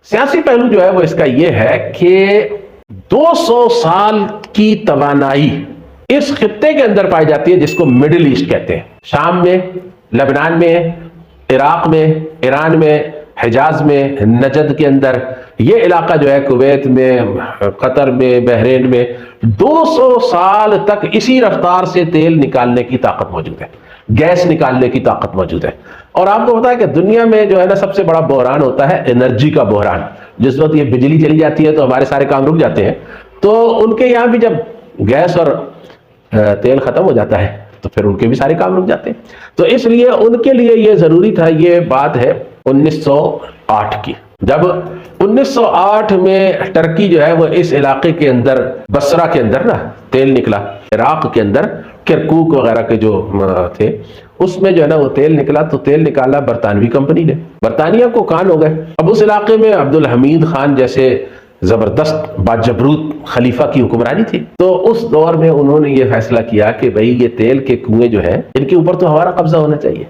سیاسی پہلو جو ہے وہ اس کا یہ ہے کہ 200 سال کی توانائی اس خطے کے اندر پائی جاتی ہے جس کو مڈل ایسٹ کہتے ہیں. شام میں، لبنان میں، عراق میں، ایران میں، حجاز میں، نجد کے اندر، یہ علاقہ جو ہے کویت میں، قطر میں، بحرین میں 200 سال تک اسی رفتار سے تیل نکالنے کی طاقت موجود ہے، گیس نکالنے کی طاقت موجود ہے. اور آپ کو پتا ہے کہ دنیا میں جو ہے نا سب سے بڑا بحران ہوتا ہے انرجی کا بحران. جس وقت یہ بجلی چلی جاتی ہے تو ہمارے سارے کام رک جاتے ہیں. تو ان کے یہاں بھی جب گیس اور تیل ختم ہو جاتا ہے تو پھر ان کے بھی سارے کام رک جاتے ہیں. تو اس لیے ان کے لیے یہ ضروری تھا. یہ بات ہے 1908 کی، جب 1908 میں ٹرکی جو ہے وہ اس علاقے کے اندر، بصرہ کے اندر نا تیل نکلا، عراق کے اندر کرکوک وغیرہ کے جو تھے اس میں جو ہے نا وہ تیل نکلا. تو تیل نکالا برطانوی کمپنی نے، برطانیہ کو کان ہو گئے. اب اس علاقے میں عبدالحمید خان جیسے زبردست باجبروت خلیفہ کی حکمرانی تھی. تو اس دور میں انہوں نے یہ فیصلہ کیا کہ بھئی یہ تیل کے کنویں جو ہیں ان کے اوپر تو ہمارا قبضہ ہونا چاہیے.